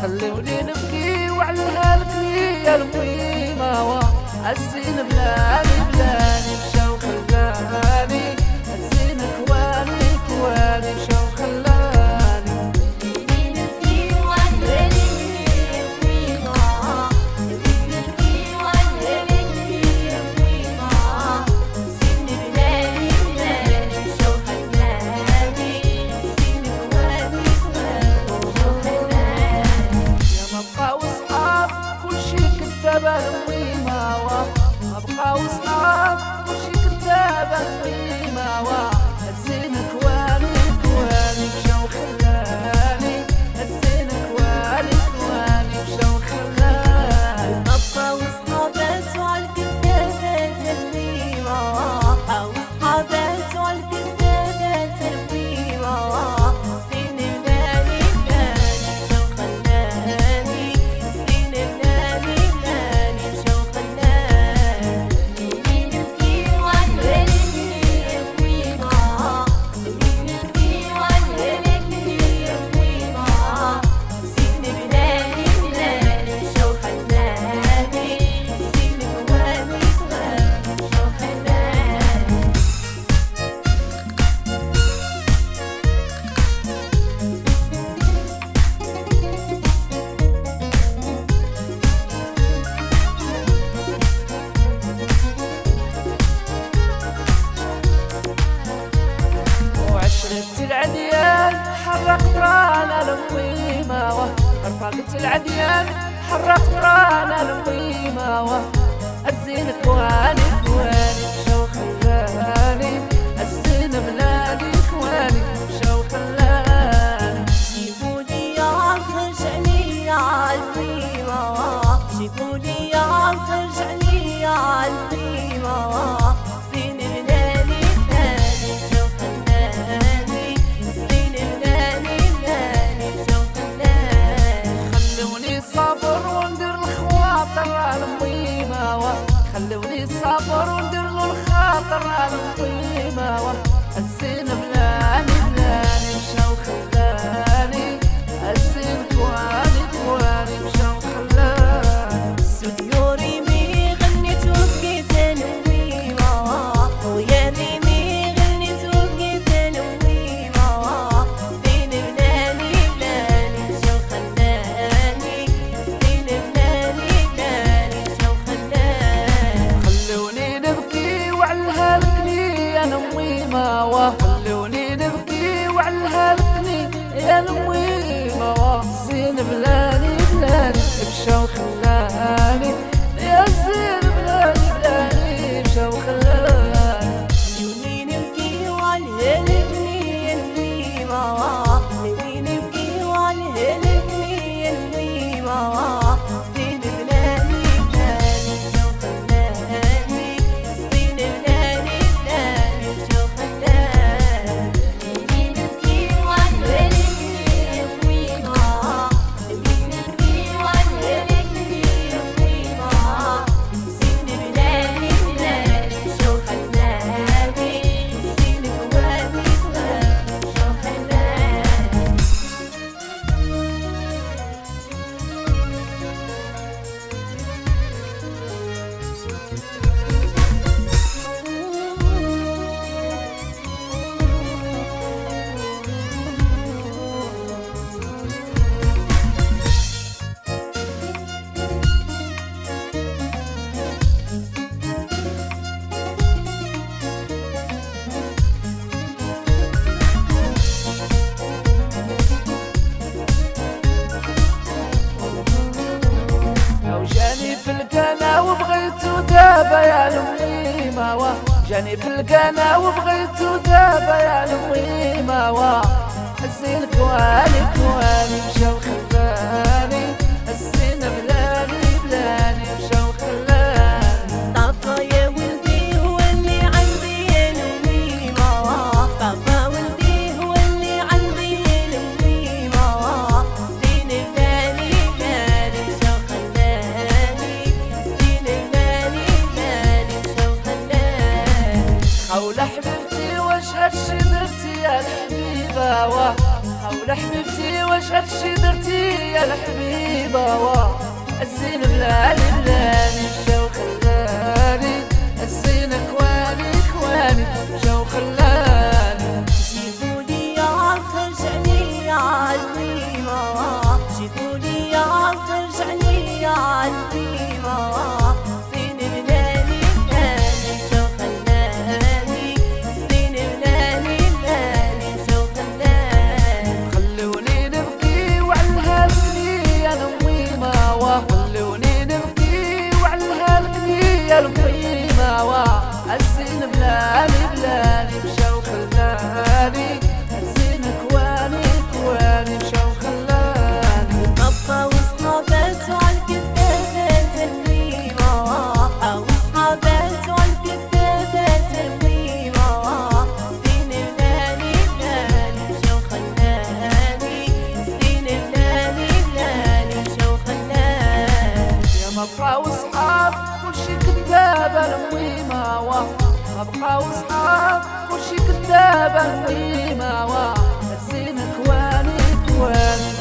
خلوني نبكي وعلى هالكلي يا الميمة الزين بلاني بلاني مشاو خلاني الزين كواني كواني مشاو خلاني أبقى وصحاب وشي كتابة الميمة الزين كواني كواني مشاو خلاني الزين كواني كواني مشاو خلاني أبقى وصحابات وعالكتابات الميمة وصحابات وعالكتابات الميمة الزين بلاني بلاني مشاو خلاني الزين بلاني بلاني مشاو العديان حرقت رانا الميمة رفقت العديان حرقت رانا الميمة الزين كواني كواني مشاو خلاني الزين بلادي كواني مشاو خلاني جيبولي يا خرجعني يا الميمة جيبولي يا خرجعني يا الميمة زين بلادي بلادي مشاو خلاني خلوني صابر وندير الخواطر على الميمة خلوني صابر وندير الخاطر على الميمة الزين بلاني بلاني مشاو خلاني الزين كواني كواني مشاو خلاني سنيوري مي غنيت وبقيت الميمة ويا ريمي غنيت وبقيت الميمة زين بلاني بلاني مشاو خلاني زين بلاني بلاني مشاو خلاني خلوني نبكي وعلى هالكني يا الميمة خلوني نبكي وعلى هالكني يا الميمة زين بلاني بلاني مشاو خلاني يا زين بلاني بلاني مشاو خلاني خلوني نبكي وعلى هالكني يا الميمة خلوني نبكي وعلى هالكني يا الميمة زين بلاني بلاني مشاو خلاني زين بلاني بلاني مشاو خلاني خلوني نبكي وعلى هالكني يا الميمة خلوني نبكي وعلى هالكني يا الميمة زين بلاني بلاني مشاو خلاني زين كواني كواني مشاو خلاني لو جاني في القنا وبغيتو دابا يا الميمة جاني في القنا وبغيتو دابا يا الميمة الزين كواني كواني مشاو خلاني الزين بلاني بلاني مشاو خلاني طفا يا ولدي هو اللي عندي يا الميمة طفا ولدي هو اللي عندي يا الميمة زين بلاني بلاني مشاو خلاني زين بلاني بلاني مشاو خلاني حول حبيبتي واش هادشي درتي يا الحبيبة حول حبيبتي واش هادشي درتي يا الحبيبة الزين بلالي بلالي مشى وخلاني الزين كواني كواني مشى وخلاني جيبولي يا خرجعني يا البيمة جيبولي يا خرجعني يا البيمة زين بلالي بلالي مشى وخلاني زين بلالي بلالي مشى وخلاني خلوني نبكي وعلهالكني يا الأميمة خلوني نبكي وعلهالكني يا الأميمة الزين بلالي بلالي مشى وخلاني الزين كواني كواني مشى وخلاني بابا وصحابته عالكتابات البيمة وصحابته عالكتابات البيمة زين بلالي بلالي مشى وخلاني زين بلالي بلالي مشى وخلاني يا مبقى وصحاب كلشي كدابة الميمة مبقى وصحاب كلشي كدابة الميمة الزين كواني كواني